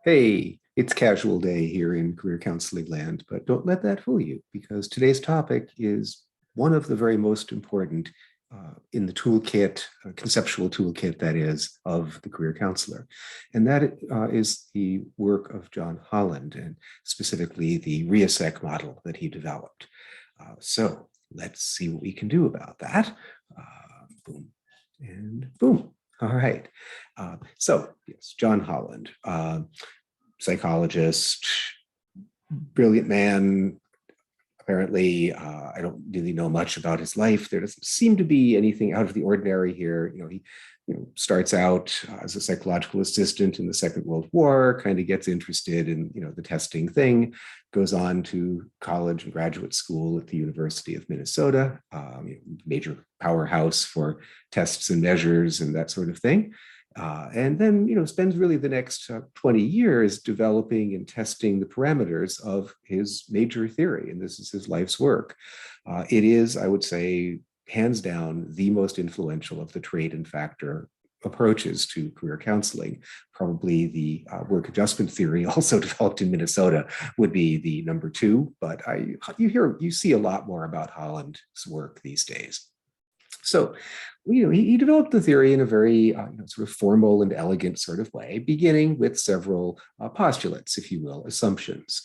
Hey, it's casual day here in career counseling land, but don't let that fool you because today's topic is one of the very most important in the toolkit, conceptual toolkit that is, of the career counselor. And that is the work of John Holland and specifically the RIASEC model that he developed. So let's see what we can do about that. Boom and boom. All right. So yes, John Holland, psychologist, brilliant man. Apparently, I don't really know much about his life. There doesn't seem to be anything out of the ordinary here. He starts out as a psychological assistant in the Second World War, kind of gets interested in, the testing thing, goes on to college and graduate school at the University of Minnesota, major powerhouse for tests and measures and that sort of thing. And then, spends really the next 20 years developing and testing the parameters of his major theory. And this is his life's work. It is, I would say, hands down, the most influential of the trait and factor approaches to career counseling. Probably the work adjustment theory, also developed in Minnesota, would be the number two. But you see a lot more about Holland's work these days. So, he developed the theory in a very sort of formal and elegant sort of way, beginning with several postulates, if you will, assumptions.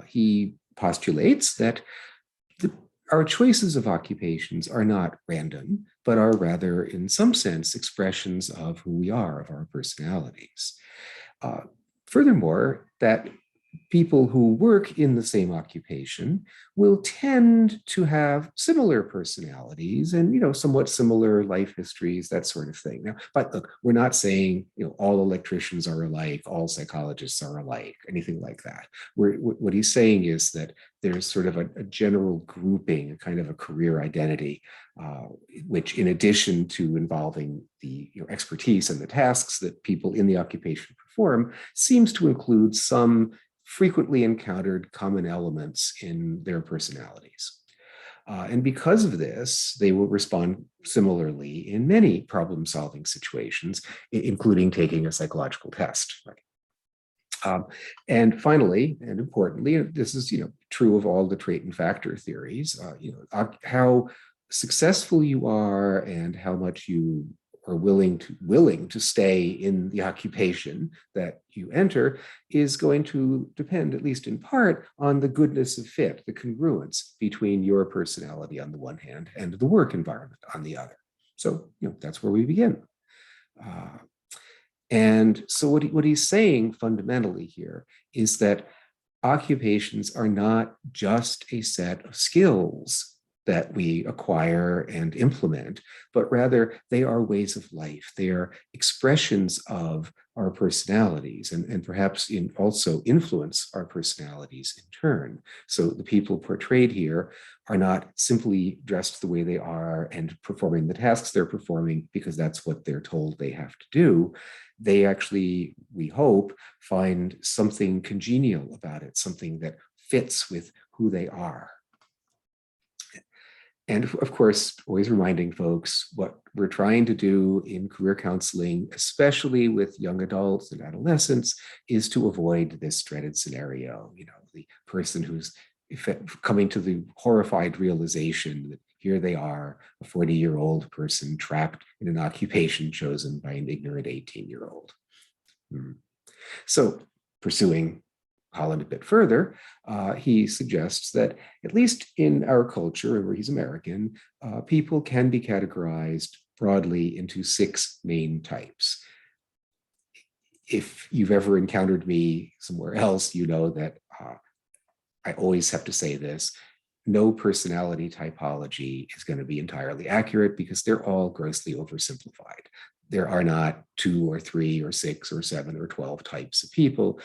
He postulates that our choices of occupations are not random, but are rather, in some sense, expressions of who we are, of our personalities. Furthermore, that people who work in the same occupation will tend to have similar personalities and somewhat similar life histories, that sort of thing. Now, but look, we're not saying all electricians are alike, all psychologists are alike, anything like that. What he's saying is that there's sort of a general grouping, a kind of a career identity, which, in addition to involving the expertise and the tasks that people in the occupation perform, seems to include some frequently encountered common elements in their personalities. And because of this, they will respond similarly in many problem-solving situations, including taking a psychological test. Right? And finally, and importantly, this is true of all the trait and factor theories. How successful you are and how much you are willing to stay in the occupation that you enter is going to depend, at least in part, on the goodness of fit, the congruence between your personality on the one hand and the work environment on the other. So, that's where we begin. And so what he's saying fundamentally here is that occupations are not just a set of skills that we acquire and implement, but rather they are ways of life. They are expressions of our personalities and perhaps also influence our personalities in turn. So the people portrayed here are not simply dressed the way they are and performing the tasks they're performing because that's what they're told they have to do. They actually, we hope, find something congenial about it, something that fits with who they are. And of course, always reminding folks what we're trying to do in career counseling, especially with young adults and adolescents, is to avoid this dreaded scenario. The person who's coming to the horrified realization that here they are, a 40-year-old person trapped in an occupation chosen by an ignorant 18-year-old. So, pursuing Holland a bit further, he suggests that at least in our culture, where he's American, people can be categorized broadly into 6 main types. If you've ever encountered me somewhere else, you know that I always have to say this: no personality typology is going to be entirely accurate because they're all grossly oversimplified. There are not 2 or 3 or 6 or 7 or 12 types of people.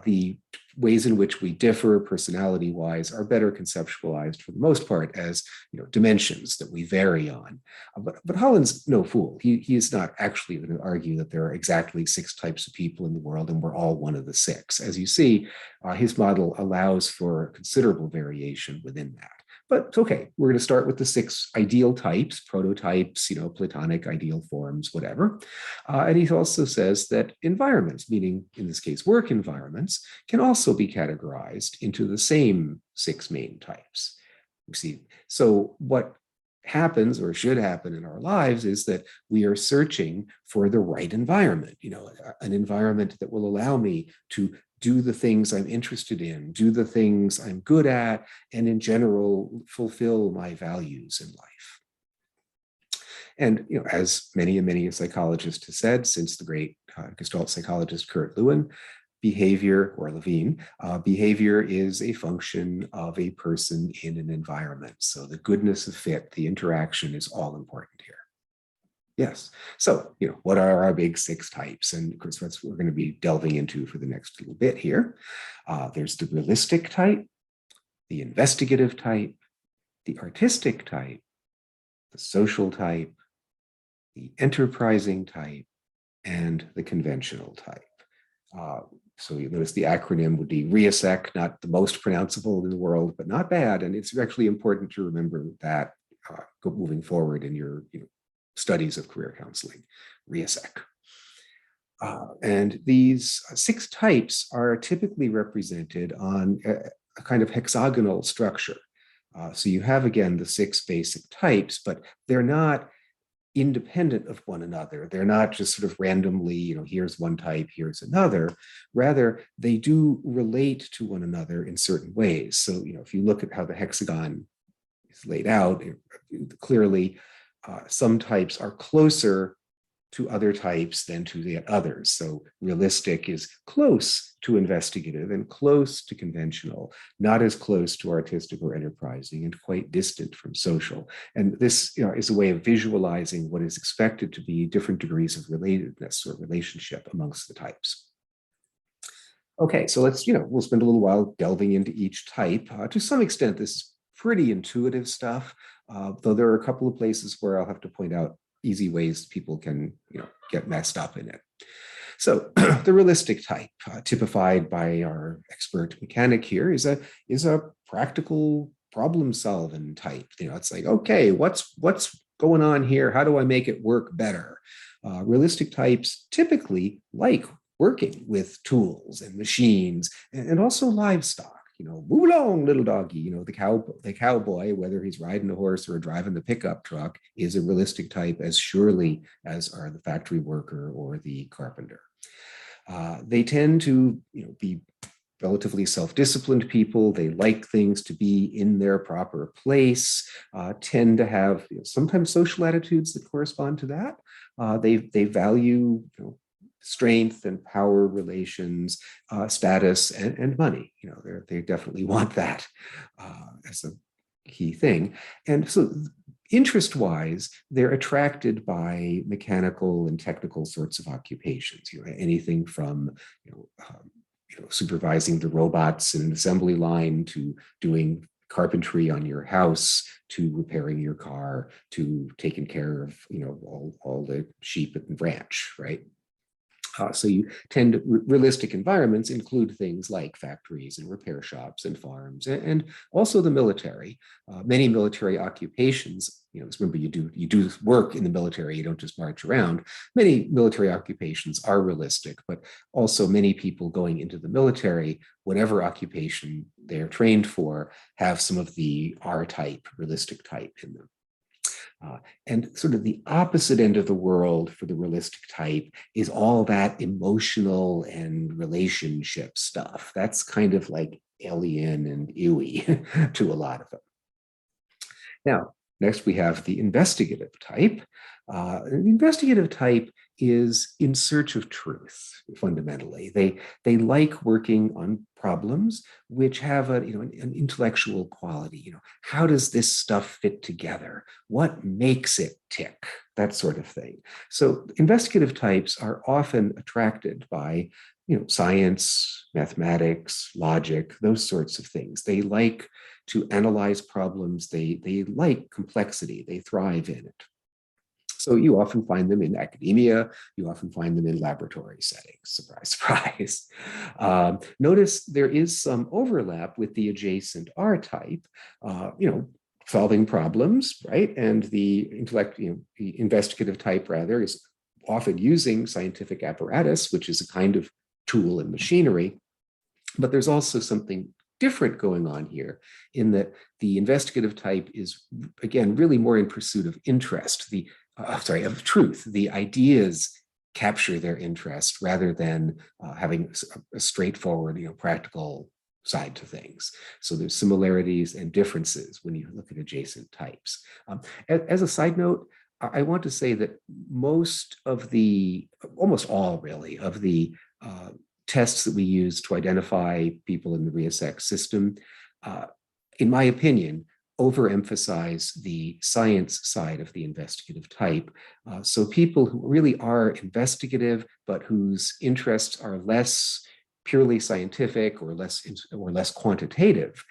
The ways in which we differ personality-wise are better conceptualized for the most part as dimensions that we vary on. But Holland's no fool. He is not actually going to argue that there are exactly 6 types of people in the world and we're all one of the 6. As you see, his model allows for considerable variation within that. But okay, we're going to start with the 6 ideal types, prototypes, Platonic ideal forms, whatever. And he also says that environments, meaning in this case work environments, can also be categorized into the same 6 main types. You see, so what happens or should happen in our lives is that we are searching for the right environment, an environment that will allow me to do the things I'm interested in, do the things I'm good at, and in general, fulfill my values in life. And as many psychologists have said since the great Gestalt psychologist Kurt Lewin, behavior is a function of a person in an environment. So the goodness of fit, the interaction is all important here. Yes. So, what are our big 6 types? And of course, that's what we're going to be delving into for the next little bit here. There's the realistic type, the investigative type, the artistic type, the social type, the enterprising type, and the conventional type. So you notice the acronym would be RIASEC, not the most pronounceable in the world, but not bad. And it's actually important to remember that moving forward in your studies of career counseling, RIASEC. And these 6 types are typically represented on a kind of hexagonal structure. So you have, again, the 6 basic types, but they're not independent of one another. They're not just sort of randomly, here's one type, here's another. Rather, they do relate to one another in certain ways. So, if you look at how the hexagon is laid out, clearly some types are closer to other types than to the others. So realistic is close to investigative and close to conventional, not as close to artistic or enterprising, and quite distant from social. And this is a way of visualizing what is expected to be different degrees of relatedness or relationship amongst the types. Okay, so let's, we'll spend a little while delving into each type. To some extent, this is pretty intuitive stuff, though there are a couple of places where I'll have to point out easy ways people can get messed up in it. So the realistic type, typified by our expert mechanic here, is a practical problem-solving type. It's like, okay, what's going on here? How do I make it work better? Realistic types typically like working with tools and machines and also livestock. Move along, little doggy. The cowboy, whether he's riding a horse or driving the pickup truck, is a realistic type as surely as are the factory worker or the carpenter. They tend to, be relatively self-disciplined people. They like things to be in their proper place. Tend to have sometimes social attitudes that correspond to that. They value, strength and power relations, status, and money. They definitely want that as a key thing. And so interest-wise, they're attracted by mechanical and technical sorts of occupations, anything from supervising the robots in an assembly line to doing carpentry on your house, to repairing your car, to taking care of all the sheep and ranch, right? So you tend to, realistic environments include things like factories and repair shops and farms, and also the military. Many military occupations, remember you do work in the military, you don't just march around. Many military occupations are realistic, but also many people going into the military, whatever occupation they're trained for, have some of the R-type, realistic type in them. And sort of the opposite end of the world for the realistic type is all that emotional and relationship stuff. That's kind of like alien and ewy to a lot of them. Now, next we have the investigative type. The investigative type is in search of truth, fundamentally. They like working on problems which have an intellectual quality. How does this stuff fit together? What makes it tick? That sort of thing. So investigative types are often attracted by science, mathematics, logic, those sorts of things. They like to analyze problems. They like complexity. They thrive in it. So you often find them in academia. You often find them in laboratory settings. Surprise, surprise. Notice there is some overlap with the adjacent R type. solving problems, right? And the the investigative type rather, is often using scientific apparatus, which is a kind of tool and machinery. But there's also something different going on here in that the investigative type is, again, really more in pursuit of interest, of truth. The ideas capture their interest rather than having a straightforward, practical side to things. So there's similarities and differences when you look at adjacent types. As a side note, I want to say that almost all really, of the tests that we use to identify people in the RIASEC system, in my opinion, overemphasize the science side of the investigative type. So people who really are investigative, but whose interests are less purely scientific or less quantitative,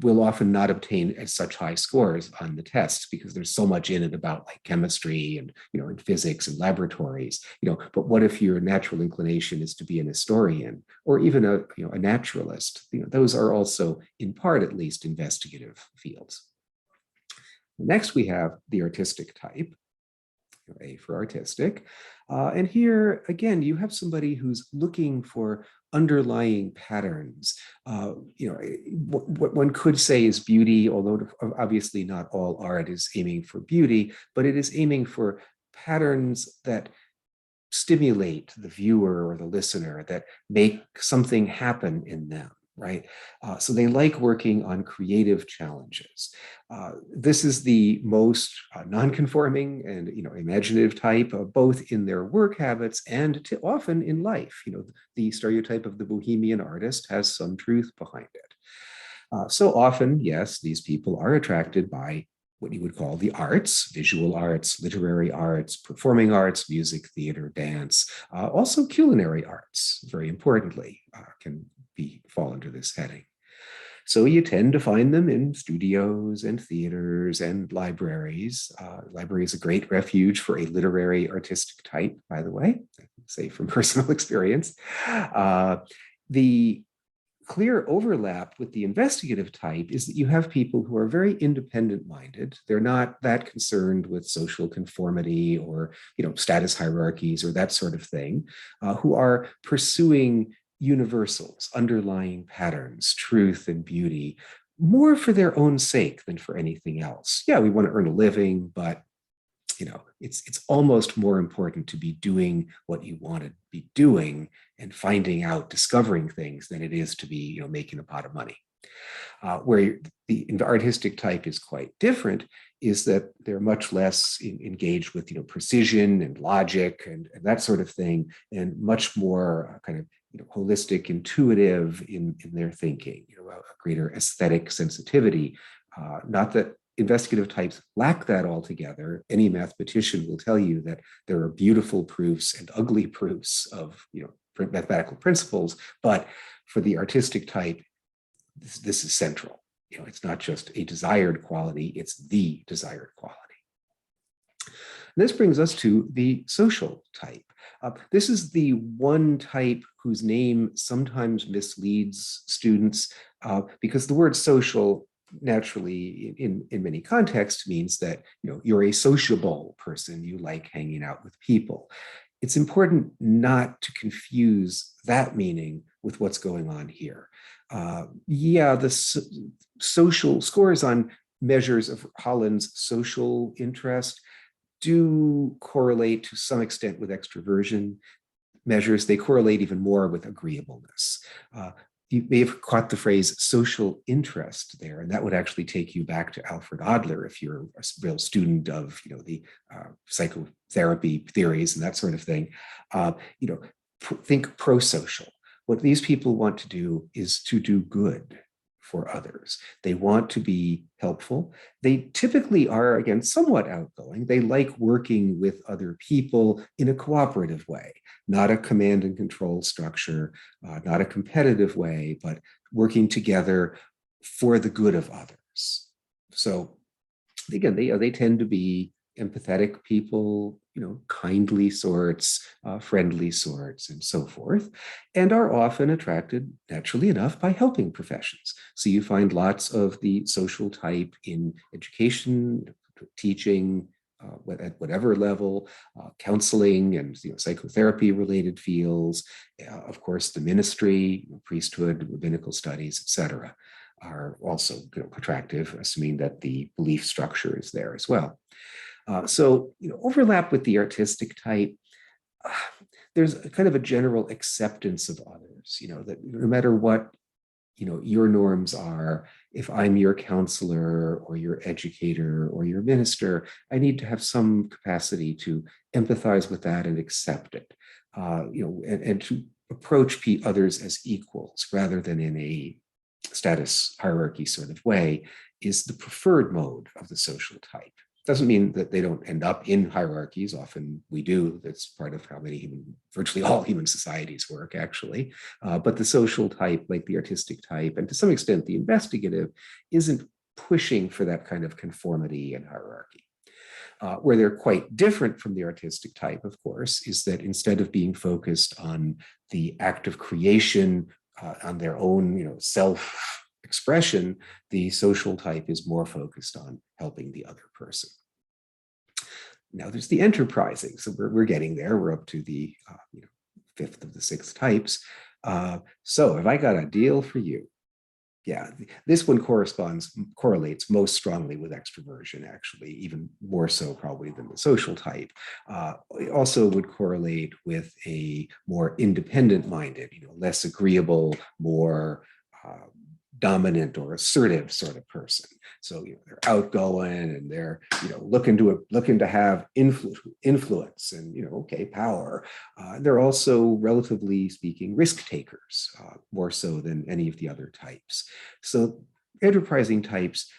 will often not obtain as such high scores on the tests because there's so much in it about like chemistry and and physics and laboratories. But what if your natural inclination is to be an historian or even a naturalist? Those are also, in part at least, investigative fields. Next, we have the artistic type. A for artistic. And here, again, you have somebody who's looking for underlying patterns. What one could say is beauty, although obviously not all art is aiming for beauty, but it is aiming for patterns that stimulate the viewer or the listener, that make something happen in them. Right? So they like working on creative challenges. This is the most non-conforming and imaginative type, both in their work habits and often in life. The stereotype of the bohemian artist has some truth behind it. So often, yes, these people are attracted by what you would call the arts, visual arts, literary arts, performing arts, music, theater, dance, also culinary arts, very importantly, can fall under this heading. So you tend to find them in studios and theaters and libraries. Library is a great refuge for a literary artistic type, by the way, I can say from personal experience. The clear overlap with the investigative type is that you have people who are very independent-minded. They're not that concerned with social conformity or status hierarchies or that sort of thing, who are pursuing universals, underlying patterns, truth and beauty, more for their own sake than for anything else. Yeah, we want to earn a living, but it's almost more important to be doing what you want to be doing and finding out, discovering things, than it is to be making a pot of money. Where the artistic type is quite different is that they're much less engaged with precision and logic and that sort of thing, and much more kind of holistic, intuitive in their thinking, a greater aesthetic sensitivity. Not that investigative types lack that altogether. Any mathematician will tell you that there are beautiful proofs and ugly proofs of mathematical principles, but for the artistic type, this is central. It's not just a desired quality, it's the desired quality. This brings us to the social type. This is the one type whose name sometimes misleads students because the word social naturally in many contexts means that you're a sociable person, you like hanging out with people. It's important not to confuse that meaning with what's going on here. The social scores on measures of Holland's social interest do correlate to some extent with extroversion measures. They correlate even more with agreeableness. You may have caught the phrase social interest there, and that would actually take you back to Alfred Adler if you're a real student of the psychotherapy theories and that sort of thing. Think pro-social. What these people want to do is to do good for others. They want to be helpful. They typically are, again, somewhat outgoing. They like working with other people in a cooperative way, not a command and control structure, not a competitive way, but working together for the good of others. So again, they tend to be empathetic people, kindly sorts, friendly sorts, and so forth, and are often attracted, naturally enough, by helping professions. So you find lots of the social type in education, teaching, at whatever level, counseling and psychotherapy-related fields, of course, the ministry, priesthood, rabbinical studies, etc., are also attractive, assuming that the belief structure is there as well. So overlap with the artistic type, there's a kind of a general acceptance of others, that no matter what your norms are, if I'm your counselor or your educator or your minister, I need to have some capacity to empathize with that and accept it, and to approach others as equals rather than in a status hierarchy sort of way is the preferred mode of the social type. Doesn't mean that they don't end up in hierarchies. Often we do. That's part of how virtually all human societies work, actually. But the social type, like the artistic type, and to some extent the investigative, isn't pushing for that kind of conformity and hierarchy. Where they're quite different from the artistic type, of course, is that instead of being focused on the act of creation, on their own, self-expression, the social type is more focused on helping the other person. Now there's the enterprising. So we're getting there. We're up to the fifth of the six types. So have I got a deal for you? Yeah, this one correlates most strongly with extroversion, actually, even more so probably than the social type. It also would correlate with a more independent-minded, less agreeable, more dominant or assertive sort of person. So they're outgoing and they're looking to have influence and power. They're also, relatively speaking, risk takers, more so than any of the other types. So enterprising types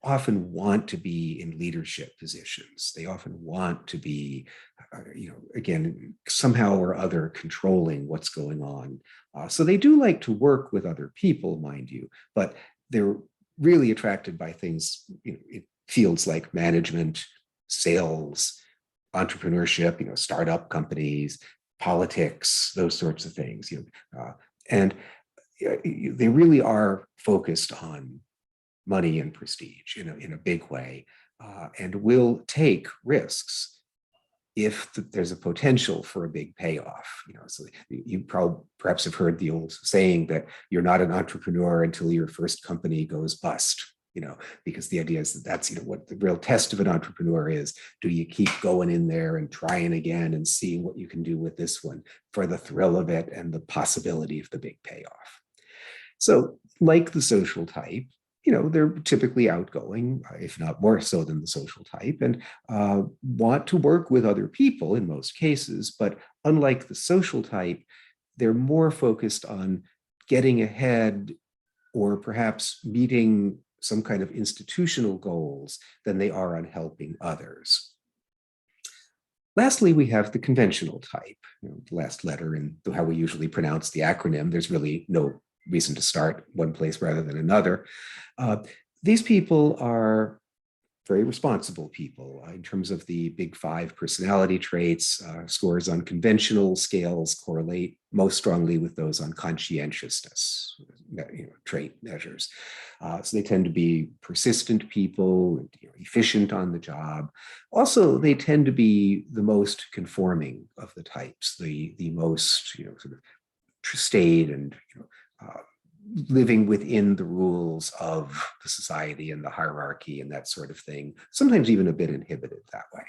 often want to be in leadership positions. They often want to be, again, somehow or other controlling what's going on. So they do like to work with other people, mind you, but they're really attracted by things, fields like management, sales, entrepreneurship, startup companies, politics, those sorts of things. And they really are focused on money and prestige in a big way, and will take risks if there's a potential for a big payoff. So you perhaps have heard the old saying that you're not an entrepreneur until your first company goes bust. Because the idea is that that's what the real test of an entrepreneur is. Do you keep going in there and trying again and seeing what you can do with this one for the thrill of it and the possibility of the big payoff? So, like the social type, they're typically outgoing, if not more so than the social type, and want to work with other people in most cases. But unlike the social type, they're more focused on getting ahead or perhaps meeting some kind of institutional goals than they are on helping others. Lastly, we have the conventional type, the last letter in how we usually pronounce the acronym. There's really no reason to start one place rather than another. These people are very responsible people in terms of the big five personality traits. Scores on conventional scales correlate most strongly with those on conscientiousness, trait measures. So they tend to be persistent people, efficient on the job. Also, they tend to be the most conforming of the types, the most sort of staid and living within the rules of the society and the hierarchy and that sort of thing, sometimes even a bit inhibited that way.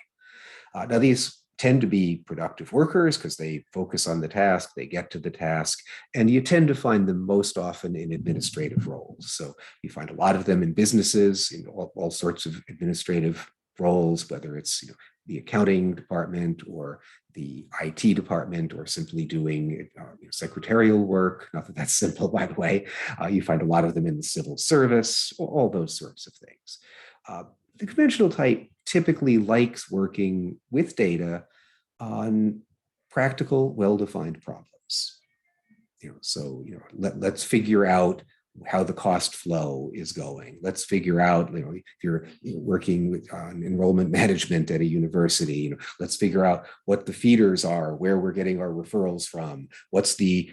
Now, these tend to be productive workers because they focus on the task, they get to the task, and you tend to find them most often in administrative roles. So you find a lot of them in businesses, in all sorts of administrative roles, whether it's the accounting department or the IT department, or simply doing secretarial work. Not that that's simple, by the way. You find a lot of them in the civil service, all those sorts of things. The conventional type typically likes working with data on practical, well-defined problems. Let's figure out how the cost flow is going. Let's figure out, if you're working with on enrollment management at a university, let's figure out what the feeders are, where we're getting our referrals from, what's the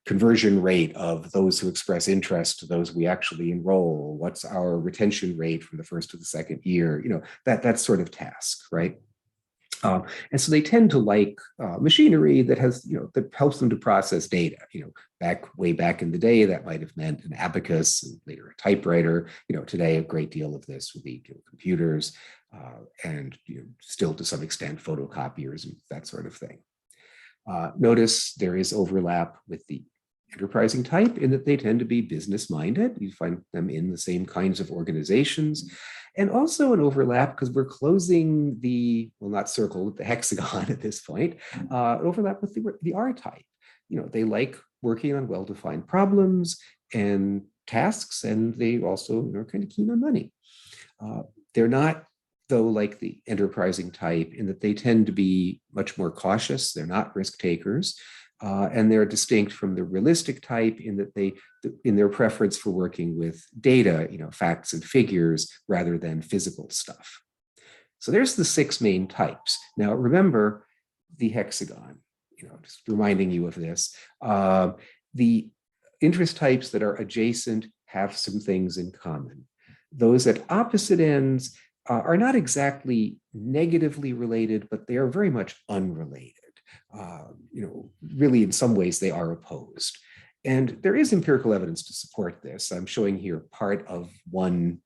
conversion rate of those who express interest to those we actually enroll, what's our retention rate from the first to the second year, that sort of task, right? And so they tend to like machinery that has, that helps them to process data. Way back in the day, that might have meant an abacus and later a typewriter. Today a great deal of this would be computers and still to some extent photocopiers and that sort of thing. Notice there is overlap with the enterprising type in that they tend to be business minded. You find them in the same kinds of organizations. And also an overlap, because we're closing the, well, not circle, with the hexagon at this point, overlap with the R type. They like working on well-defined problems and tasks, and they also are kind of keen on money. They're not, though, like the enterprising type in that they tend to be much more cautious. They're not risk takers. And they're distinct from the realistic type in that in their preference for working with data, facts and figures rather than physical stuff. So there's the 6 main types. Now remember the hexagon, just reminding you of this. The interest types that are adjacent have some things in common. Those at opposite ends are not exactly negatively related, but they are very much unrelated. Really in some ways they are opposed. And there is empirical evidence to support this. I'm showing here part of one,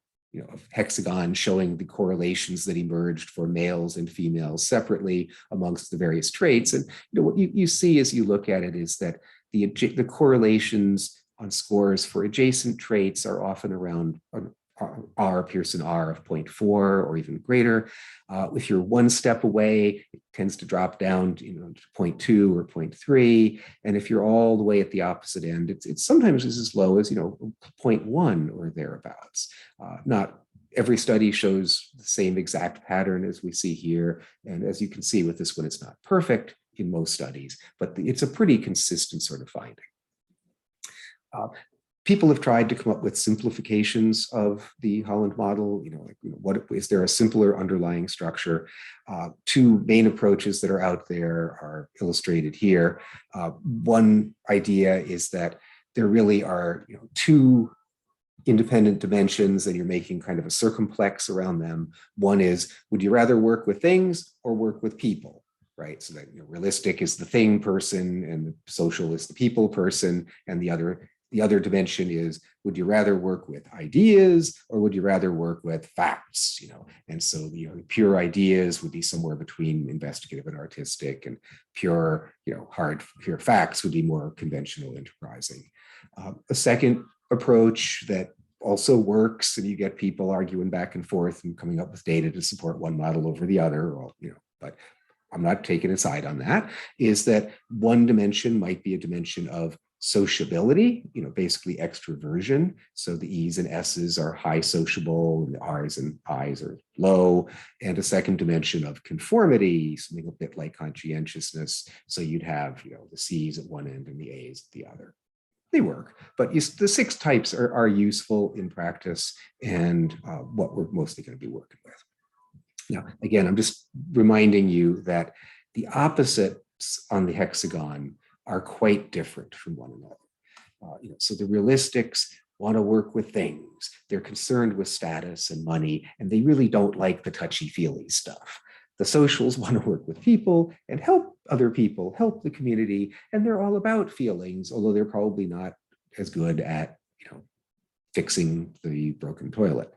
of hexagon showing the correlations that emerged for males and females separately amongst the various traits. And what you see as you look at it is that the correlations on scores for adjacent traits are often around Pearson R of 0.4 or even greater. If you're one step away, it tends to drop down to 0.2 or 0.3. And if you're all the way at the opposite end, it's sometimes as low as 0.1 or thereabouts. Not every study shows the same exact pattern as we see here. And as you can see with this one, it's not perfect in most studies, but it's a pretty consistent sort of finding. People have tried to come up with simplifications of the Holland model. What is there a simpler underlying structure? 2 main approaches that are out there are illustrated here. One idea is that there really are 2 independent dimensions, and you're making kind of a circumplex around them. One is, would you rather work with things or work with people? Right, so that realistic is the thing person, and the social is the people person, and the other dimension is, would you rather work with ideas or would you rather work with facts? And so pure ideas would be somewhere between investigative and artistic, and pure pure facts would be more conventional enterprising. A second approach that also works, and you get people arguing back and forth and coming up with data to support one model over the other, but I'm not taking a side on that, is that one dimension might be a dimension of sociability, basically extroversion. So the E's and S's are high sociable, and the R's and I's are low. And a second dimension of conformity, something a bit like conscientiousness. So you'd have, the C's at one end and the A's at the other. They work, but the 6 types are useful in practice, and what we're mostly going to be working with. Now, again, I'm just reminding you that the opposites on the hexagon are quite different from one another. So the realistics want to work with things. They're concerned with status and money, and they really don't like the touchy-feely stuff. The socials want to work with people and help other people, help the community, and they're all about feelings, although they're probably not as good at, fixing the broken toilet.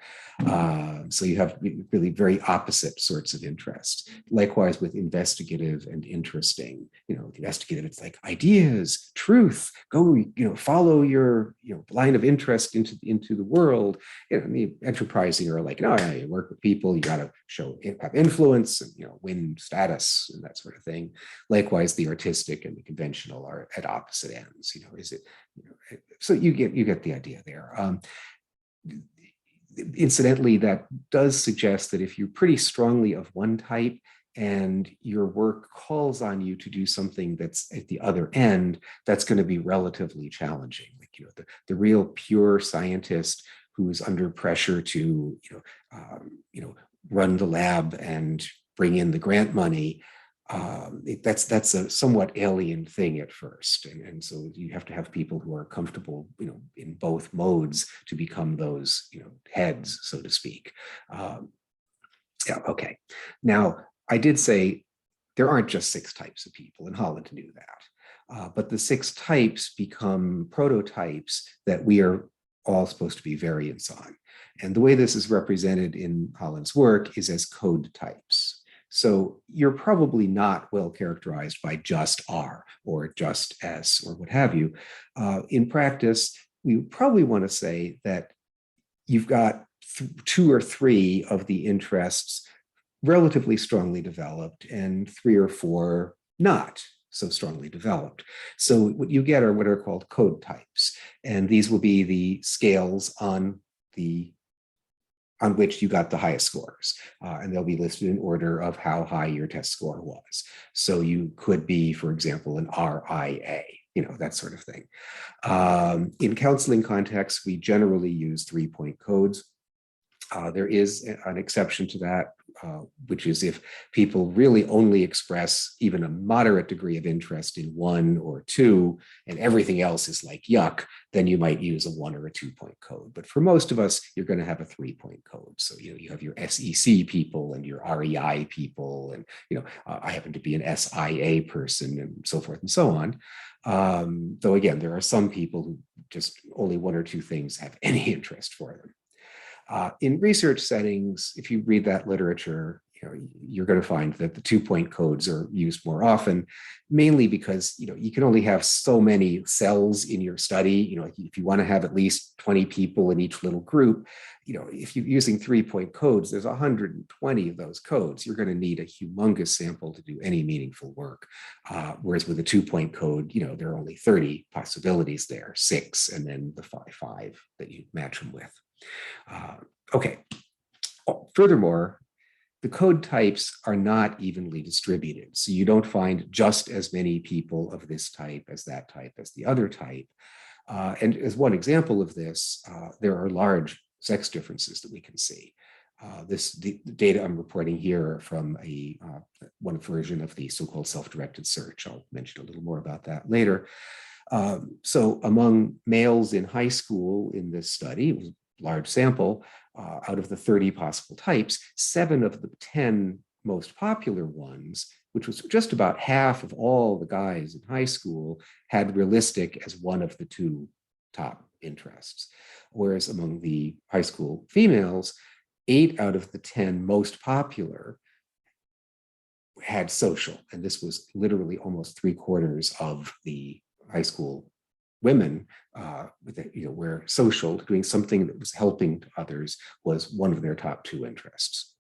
So you have really very opposite sorts of interest. Likewise with investigative and interesting. Investigative, it's like ideas, truth, go, follow your line of interest into the world. The enterprising are like, no, you work with people, you got to have influence and win status and that sort of thing. Likewise, the artistic and the conventional are at opposite ends. So you get the idea there. Incidentally, that does suggest that if you're pretty strongly of one type and your work calls on you to do something that's at the other end, that's going to be relatively challenging. Like the real pure scientist who is under pressure to, run the lab and bring in the grant money. That's a somewhat alien thing at first, and so you have to have people who are comfortable, in both modes to become those, heads, so to speak. Yeah, okay. Now, I did say there aren't just 6 types of people, and Holland knew that. But the 6 types become prototypes that we are all supposed to be variants on. And the way this is represented in Holland's work is as code types. So you're probably not well characterized by just R or just S or what have you. In practice, we probably want to say that you've got 2 or 3 of the interests relatively strongly developed and 3 or 4 not so strongly developed. So what you get are what are called code types. And these will be the scales on which you got the highest scores. And they'll be listed in order of how high your test score was. So you could be, for example, an RIA, that sort of thing. In counseling contexts, we generally use 3-point codes. There is an exception to that, which is if people really only express even a moderate degree of interest in 1 or 2, and everything else is like yuck, then you might use a 1 or a 2-point code. But for most of us, you're going to have a 3-point code. So you have your SEC people and your REI people, and I happen to be an SIA person, and so forth and so on. Though again, there are some people who just only 1 or 2 things have any interest for them. In research settings, if you read that literature, you're going to find that the 2-point codes are used more often, mainly because you can only have so many cells in your study. If you want to have at least 20 people in each little group, if you're using 3-point codes, there's 120 of those codes. You're going to need a humongous sample to do any meaningful work. Whereas with a 2-point code, there are only 30 possibilities there, 6, and then the 5 that you match them with. Okay. Furthermore, the code types are not evenly distributed. So you don't find just as many people of this type as that type as the other type. And as one example of this, there are large sex differences that we can see. The data I'm reporting here are from one version of the so-called self-directed search. I'll mention a little more about that later. So among males in high school in this study, it was large sample, out of the 30 possible types, 7 of the 10 most popular ones, which was just about half of all the guys in high school, had realistic as one of the 2 top interests. Whereas among the high school females, 8 out of the 10 most popular had social. And this was literally almost 3/4 of the high school women, where social, doing something that was helping others, was one of their top 2 interests.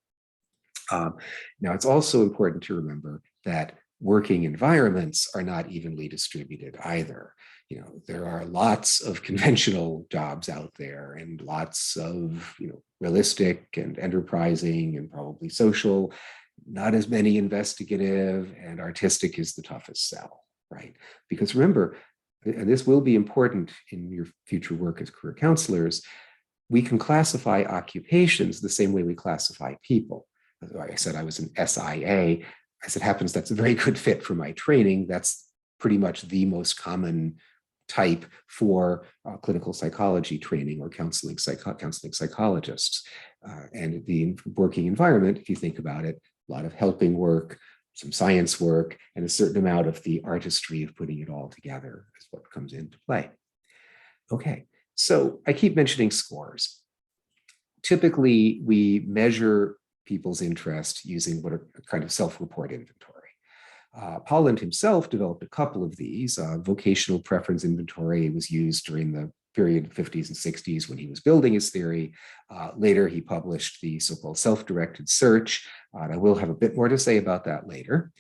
Now, it's also important to remember that working environments are not evenly distributed either. There are lots of conventional jobs out there and lots of, realistic and enterprising and probably social, not as many investigative, and artistic is the toughest sell, right? Because remember, and this will be important in your future work as career counselors, we can classify occupations the same way we classify people. Like I said, I was an SIA. As it happens, that's a very good fit for my training. That's pretty much the most common type for clinical psychology training or counseling psychologists. And the working environment, if you think about it, a lot of helping work, some science work, and a certain amount of the artistry of putting it all together is what comes into play. Okay, so I keep mentioning scores. Typically, we measure people's interest using what are kind of self-report inventory. Holland himself developed a couple of these. Vocational preference inventory was used during the period 50s and 60s when he was building his theory. Later, he published the so-called self-directed search. And I will have a bit more to say about that later.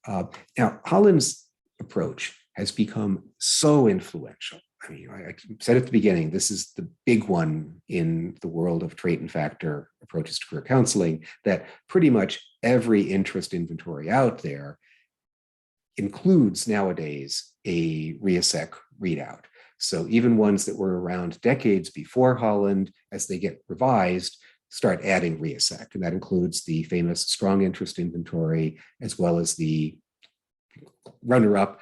Now, Holland's approach has become so influential. I mean, I said at the beginning, this is the big one in the world of trait and factor approaches to career counseling, that pretty much every interest inventory out there includes nowadays a RIASEC readout. So even ones that were around decades before Holland, as they get revised, start adding RIASEC. And that includes the famous strong interest inventory, as well as the runner-up,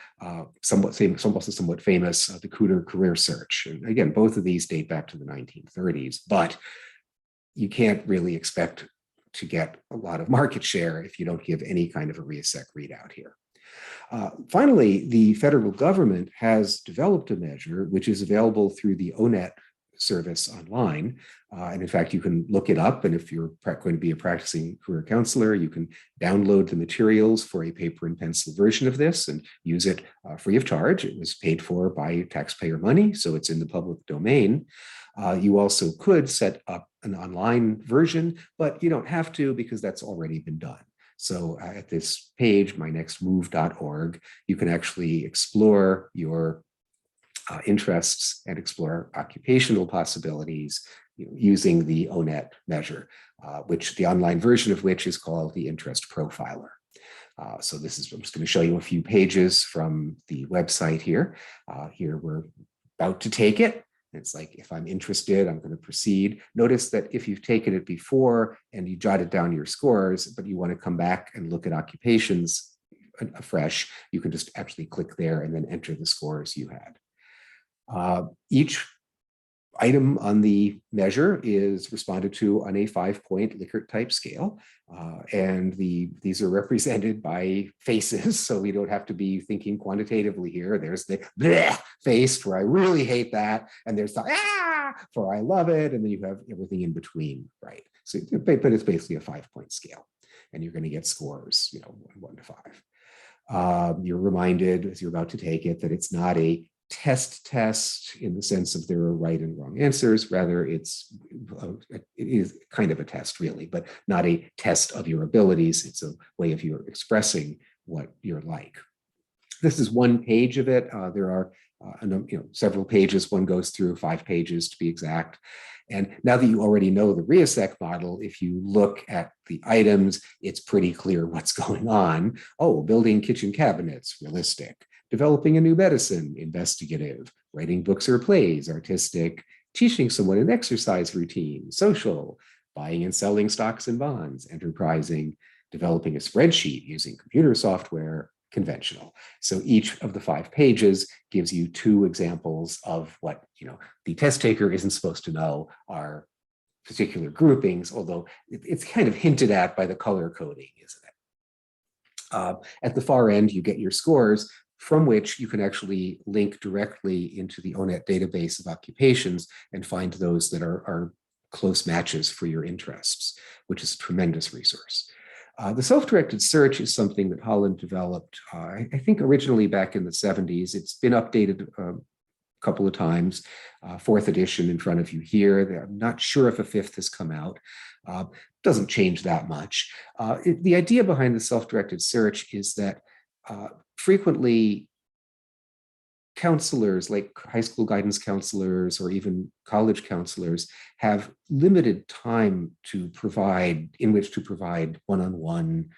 somewhat famous, the Cooter career search. And again, both of these date back to the 1930s, but you can't really expect to get a lot of market share if you don't give any kind of a RIASEC readout here. Finally, the federal government has developed a measure which is available through the ONET service online. And in fact, you can look it up. And if you're going to be a practicing career counselor, you can download the materials for a paper and pencil version of this and use it free of charge. It was paid for by taxpayer money, so it's in the public domain. You also could set up an online version, but you don't have to because that's already been done. So at this page, mynextmove.org, you can actually explore your interests and explore occupational possibilities using the ONET measure, which the online version of which is called the Interest Profiler. So this is, I'm just going to show you a few pages from the website here. Here we're about to take it. It's like, if I'm interested, I'm going to proceed. Notice that if you've taken it before and you jotted down your scores, but you want to come back and look at occupations afresh, you can just actually click there and then enter the scores you had. Each item on the measure is responded to on a 5-point Likert type scale. And these are represented by faces, so we don't have to be thinking quantitatively here. There's the bleh face where I really hate that, and there's the ah for I love it, and then you have everything in between, right? So, but it's basically a 5-point scale, and you're going to get scores, 1 to 5. You're reminded as you're about to take it that it's not a test in the sense of there are right and wrong answers. Rather, it is kind of a test, really, but not a test of your abilities. It's a way of your expressing what you're like. This is one page of it. There are several pages. One goes through 5 pages to be exact. And now that you already know the RIASEC model, if you look at the items, it's pretty clear what's going on. Oh, building kitchen cabinets, realistic. Developing a new medicine, investigative. Writing books or plays, artistic. Teaching someone an exercise routine, social. Buying and selling stocks and bonds, enterprising. Developing a spreadsheet using computer software, conventional. So each of the 5 pages gives you 2 examples of what the test taker isn't supposed to know are particular groupings, although it's kind of hinted at by the color coding, isn't it? At the far end, you get your scores, from which you can actually link directly into the ONET database of occupations and find those that are close matches for your interests, which is a tremendous resource. The self-directed search is something that Holland developed, I think originally back in the 70s. It's been updated a couple of times, 4th edition in front of you here. I'm not sure if a 5th has come out. Doesn't change that much. The idea behind the self-directed search is that frequently counselors, like high school guidance counselors or even college counselors, have limited time to provide, in which to provide one-on-one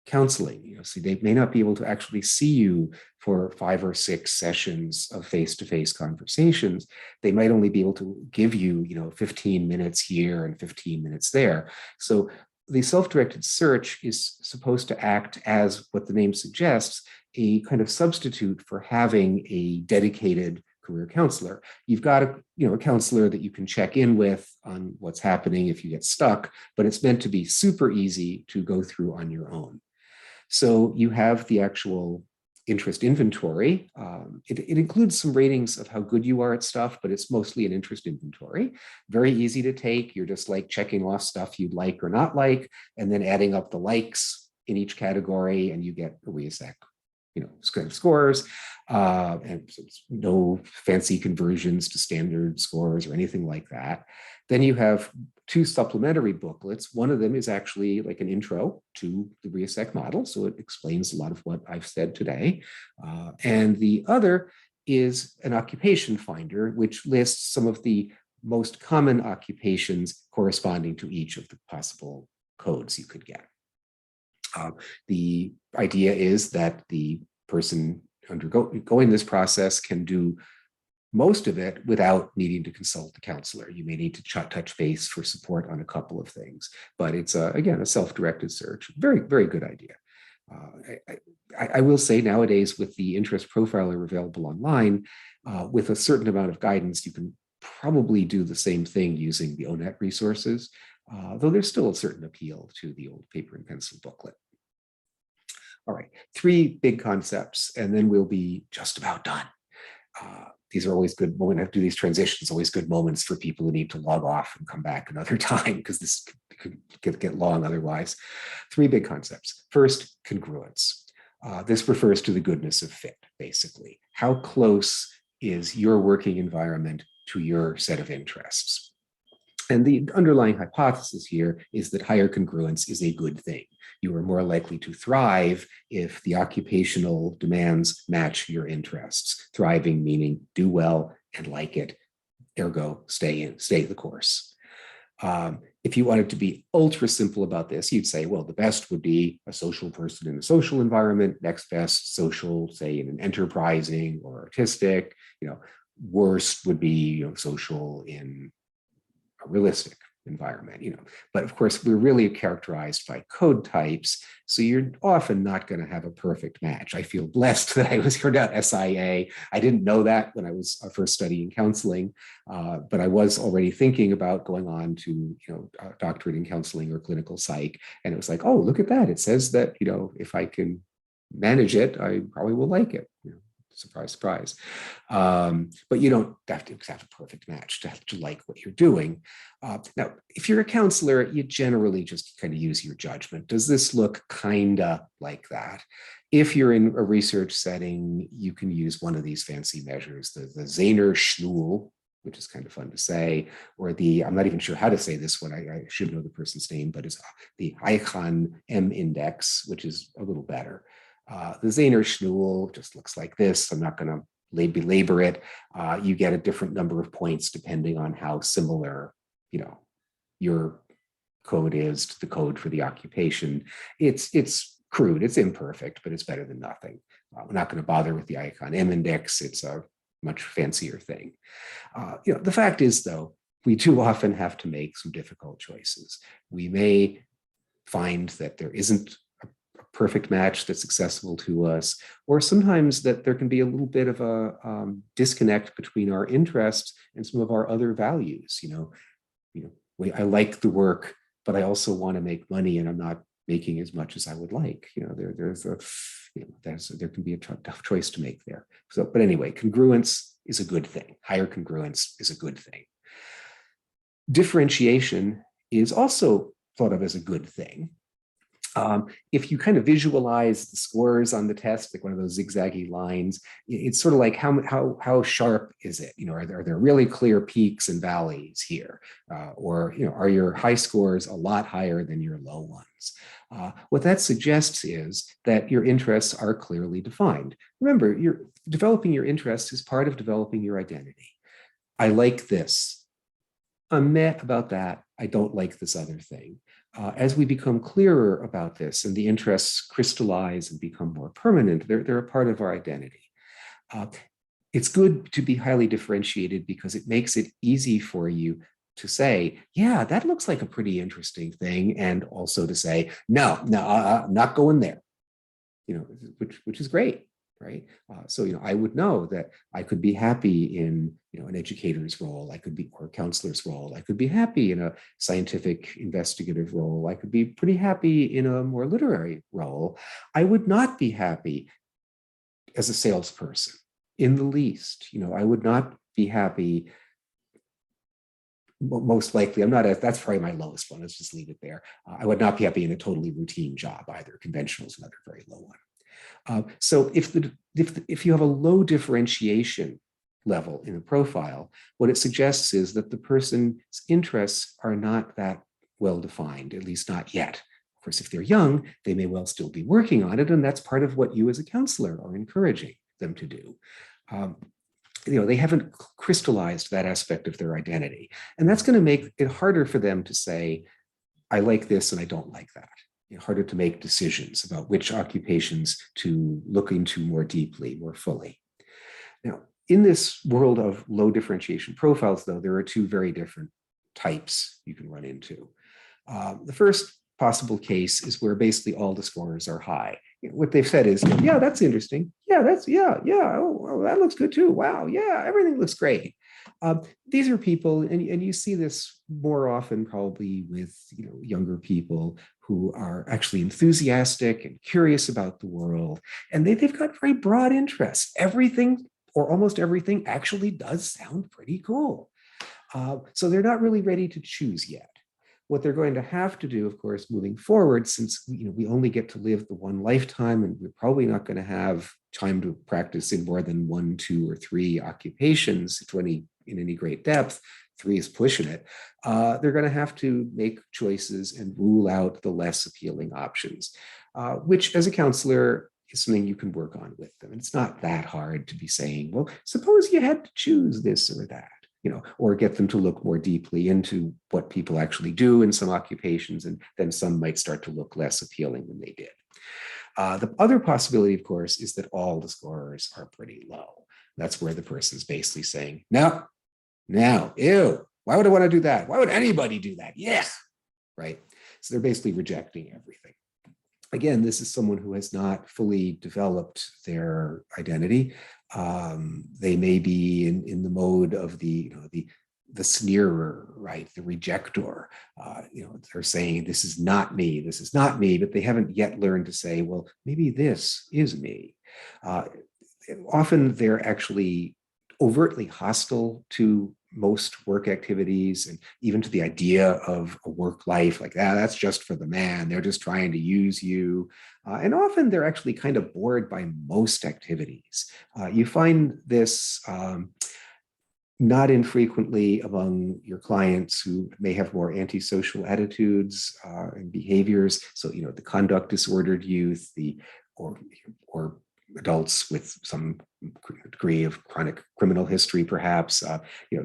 counseling. So they may not be able to actually see you for 5 or 6 sessions of face-to-face conversations. They might only be able to give you, 15 minutes here and 15 minutes there. So the self-directed search is supposed to act as what the name suggests, a kind of substitute for having a dedicated career counselor. You've got a counselor that you can check in with on what's happening if you get stuck, but it's meant to be super easy to go through on your own. So you have the actual interest inventory. It includes some ratings of how good you are at stuff, but it's mostly an interest inventory. Very easy to take. You're just like checking off stuff you'd like or not like, and then adding up the likes in each category, and you get a RIASEC scores, and no fancy conversions to standard scores or anything like that. Then you have 2 supplementary booklets. One of them is actually like an intro to the RIASEC model, so it explains a lot of what I've said today. And the other is an occupation finder, which lists some of the most common occupations corresponding to each of the possible codes you could get. The idea is that the person undergoing this process can do most of it without needing to consult the counselor. You may need to touch base for support on a couple of things, but it's, again, a self-directed search. Very, very good idea. I will say nowadays with the interest profiler available online, with a certain amount of guidance, you can probably do the same thing using the ONET resources, though there's still a certain appeal to the old paper and pencil booklet. All right, 3 big concepts, and then we'll be just about done. These are always good moments. I have to do these transitions, always good moments for people who need to log off and come back another time, because this could get long otherwise. 3 big concepts. First, congruence. This refers to the goodness of fit, basically. How close is your working environment to your set of interests? And the underlying hypothesis here is that higher congruence is a good thing. You are more likely to thrive if the occupational demands match your interests. Thriving meaning do well and like it, ergo stay the course. If you wanted to be ultra simple about this, you'd say, well, the best would be a social person in a social environment, next best social, say in an enterprising or artistic, worst would be social in a realistic environment, but of course we're really characterized by code types, so you're often not going to have a perfect match. I feel blessed that I was turned out SIA. I didn't know that when I was first studying counseling, but I was already thinking about going on to a doctorate in counseling or clinical psych, and it was like, oh, look at that, it says that if I can manage it, I probably will like it. Surprise, surprise. But you don't have to have a perfect match to like what you're doing. Now, if you're a counselor, you generally just kind of use your judgment. Does this look kind of like that? If you're in a research setting, you can use one of these fancy measures, the Zehner-Schnull, which is kind of fun to say, or I'm not even sure how to say this one, I should know the person's name, but it's the Hexagon M index, which is a little better. The Zehner-Schnull just looks like this. I'm not going to belabor it. You get a different number of points depending on how similar, your code is to the code for the occupation. It's crude, it's imperfect, but it's better than nothing. We're not going to bother with the Hexagon M index. It's a much fancier thing. The fact is, though, we do often have to make some difficult choices. We may find that there isn't perfect match that's accessible to us, or sometimes that there can be a little bit of a disconnect between our interests and some of our other values. I like the work, but I also want to make money, and I'm not making as much as I would like. There can be a tough choice to make there. But anyway, congruence is a good thing. Higher congruence is a good thing. Differentiation is also thought of as a good thing. If you kind of visualize the scores on the test, like one of those zigzaggy lines, it's sort of like how sharp is it? Are there really clear peaks and valleys here? Or are your high scores a lot higher than your low ones? What that suggests is that your interests are clearly defined. Remember, developing your interests is part of developing your identity. I like this. I'm meh about that. I don't like this other thing. As we become clearer about this and the interests crystallize and become more permanent, they're a part of our identity. It's good to be highly differentiated because it makes it easy for you to say, yeah, that looks like a pretty interesting thing, and also to say, no, not going there, which is great. Right. So, I would know that I could be happy in, an educator's role. I could be, or a counselor's role. I could be happy in a scientific investigative role. I could be pretty happy in a more literary role. I would not be happy as a salesperson in the least. I would not be happy. Most likely, that's probably my lowest one. Let's just leave it there. I would not be happy in a totally routine job either. Conventional is another very low one. So if you have a low differentiation level in a profile, what it suggests is that the person's interests are not that well defined, at least not yet. Of course, if they're young, they may well still be working on it, and that's part of what you as a counselor are encouraging them to do. They haven't crystallized that aspect of their identity, and that's going to make it harder for them to say, I like this and I don't like that. Harder to make decisions about which occupations to look into more deeply, more fully. Now, In this world of low differentiation profiles, though, there are two very different types you can run into. The first possible case is where basically all the scores are high. What they've said is, yeah, that's interesting. Yeah, oh, that looks good too. Wow, yeah, everything looks great. These are people, and you see this more often probably with younger people who are actually enthusiastic and curious about the world, and they've got very broad interests. Everything or almost everything actually does sound pretty cool. So they're not really ready to choose yet. What they're going to have to do, of course, moving forward, since we only get to live the one lifetime, and we're probably not going to have time to practice in more than 1, 2, or 3 occupations in any great depth. 3 is pushing it. They're going to have to make choices and rule out the less appealing options, which as a counselor is something you can work on with them. And it's not that hard to be saying, well, suppose you had to choose this or that. Or get them to look more deeply into what people actually do in some occupations, and then some might start to look less appealing than they did. The other possibility, of course, is that all the scores are pretty low. That's where the person's basically saying, no, ew, why would I want to do that? Why would anybody do that? Yeah, right? So they're basically rejecting everything. Again, this is someone who has not fully developed their identity. They may be in the mode of the sneerer, right? The rejector. They're saying, this is not me, but they haven't yet learned to say, well, maybe this is me. Often they're actually overtly hostile to most work activities, and even to the idea of a work life, like that's just for the man. They're just trying to use you. And often they're actually kind of bored by most activities. You find this not infrequently among your clients who may have more antisocial attitudes and behaviors. So, the conduct disordered youth, or adults with some degree of chronic criminal history, perhaps,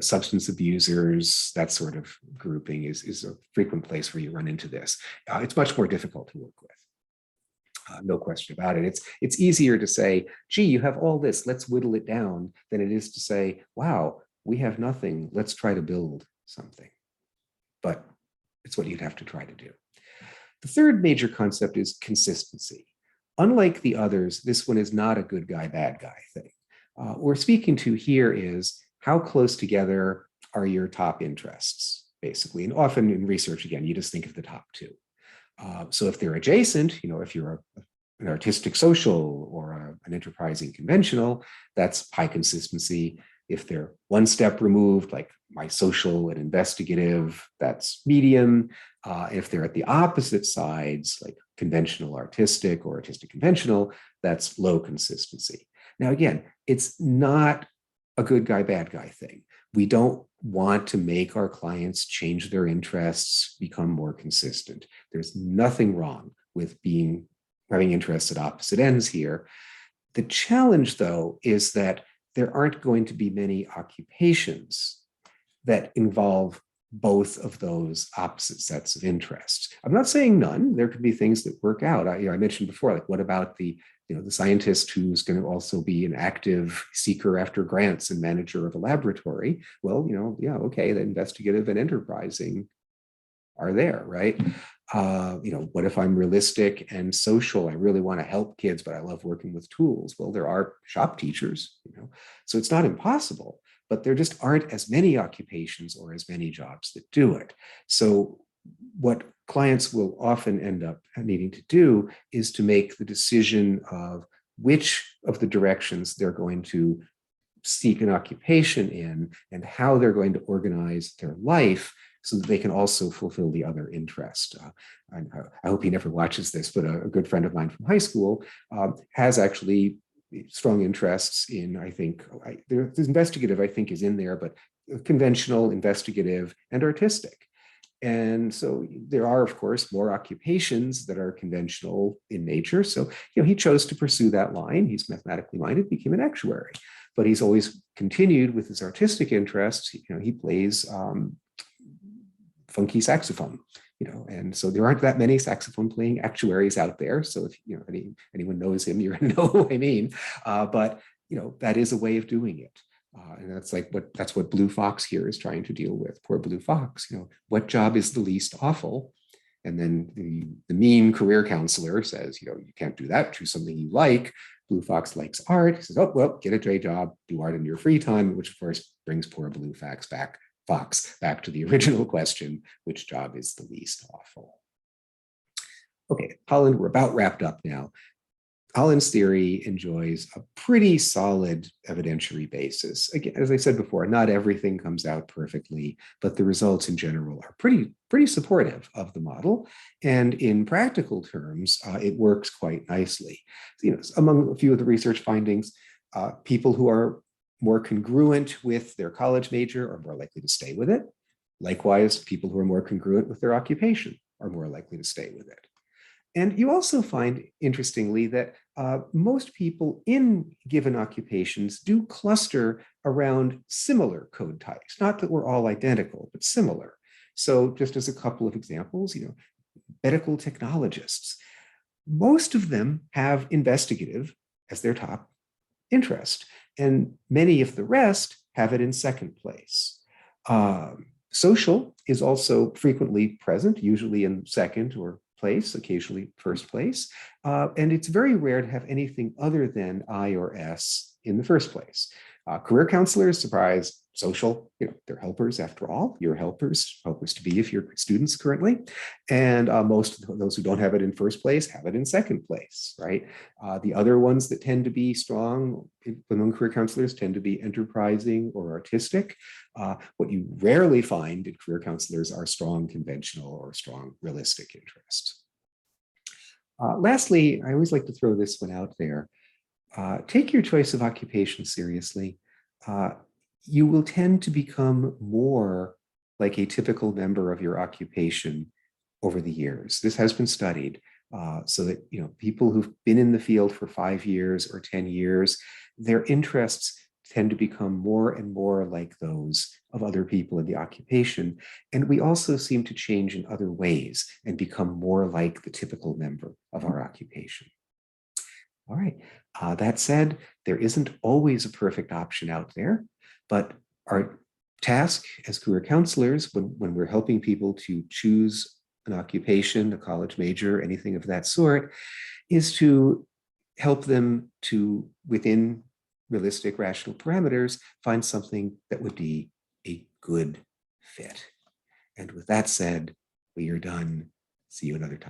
substance abusers. That sort of grouping is a frequent place where you run into this. It's much more difficult to work with. No question about it. It's easier to say, gee, you have all this, let's whittle it down, than it is to say, wow, we have nothing, let's try to build something. But it's what you'd have to try to do. The third major concept is consistency. Unlike the others, this one is not a good guy, bad guy thing. What we're speaking to here is how close together are your top interests, basically. And often in research, again, you just think of the top 2. So if they're adjacent, if you're an artistic social or an enterprising conventional, that's high consistency. If they're one step removed, like my social and investigative, that's medium. If they're at the opposite sides, like conventional artistic or artistic conventional, that's low consistency. Now, again, it's not a good guy, bad guy thing. We don't want to make our clients change their interests, become more consistent. There's nothing wrong with having interests at opposite ends here. The challenge, though, is that there aren't going to be many occupations that involve both of those opposite sets of interests. I'm not saying none. There could be things that work out. I mentioned before, like what about the scientist who's going to also be an active seeker after grants and manager of a laboratory? Well, okay, the investigative and enterprising are there, right? What if I'm realistic and social? I really want to help kids, but I love working with tools. Well, there are shop teachers, so it's not impossible, but there just aren't as many occupations or as many jobs that do it. So what clients will often end up needing to do is to make the decision of which of the directions they're going to seek an occupation in and how they're going to organize their life so that they can also fulfill the other interest. I hope he never watches this, but a good friend of mine from high school has actually strong interests in, I think, there's investigative, I think, is in there, but conventional, investigative, and artistic. And so there are, of course, more occupations that are conventional in nature. So, he chose to pursue that line. He's mathematically minded, became an actuary, but he's always continued with his artistic interests. He plays funky saxophone, and so there aren't that many saxophone playing actuaries out there. So if anyone knows him, you're going to know who I mean. But that is a way of doing it. And that's what Blue Fox here is trying to deal with. Poor Blue Fox, what job is the least awful? And then the mean career counselor says, you can't do that, choose something you like. Blue Fox likes art. He says, oh, well, get a day job, do art in your free time, which of course brings poor Blue Fox back to the original question, which job is the least awful? Okay, Holland, we're about wrapped up now. Holland's theory enjoys a pretty solid evidentiary basis. Again, as I said before, not everything comes out perfectly, but the results in general are pretty supportive of the model. And in practical terms, it works quite nicely. Among a few of the research findings, people who are more congruent with their college major are more likely to stay with it. Likewise, people who are more congruent with their occupation are more likely to stay with it. And you also find, interestingly, that most people in given occupations do cluster around similar code types. Not that we're all identical, but similar. So just as a couple of examples, medical technologists, most of them have investigative as their top interest, and many of the rest have it in second place. Social is also frequently present, usually in second or place, occasionally first place. And it's very rare to have anything other than I or S in the first place. Career counselors, surprise, social, they're helpers after all. You're helpers to be if you're students currently. And most of those who don't have it in first place have it in second place, right? The other ones that tend to be strong among career counselors tend to be enterprising or artistic. What you rarely find in career counselors are strong conventional or strong realistic interests. Lastly, I always like to throw this one out there. Take your choice of occupation seriously. You will tend to become more like a typical member of your occupation over the years. This has been studied so that people who've been in the field for 5 years or 10 years, their interests tend to become more and more like those of other people in the occupation. And we also seem to change in other ways and become more like the typical member of our occupation. All right, that said, there isn't always a perfect option out there, but our task as career counselors, when we're helping people to choose an occupation, a college major, anything of that sort, is to help them to, within realistic, rational parameters, find something that would be a good fit. And with that said, we are done. See you another time.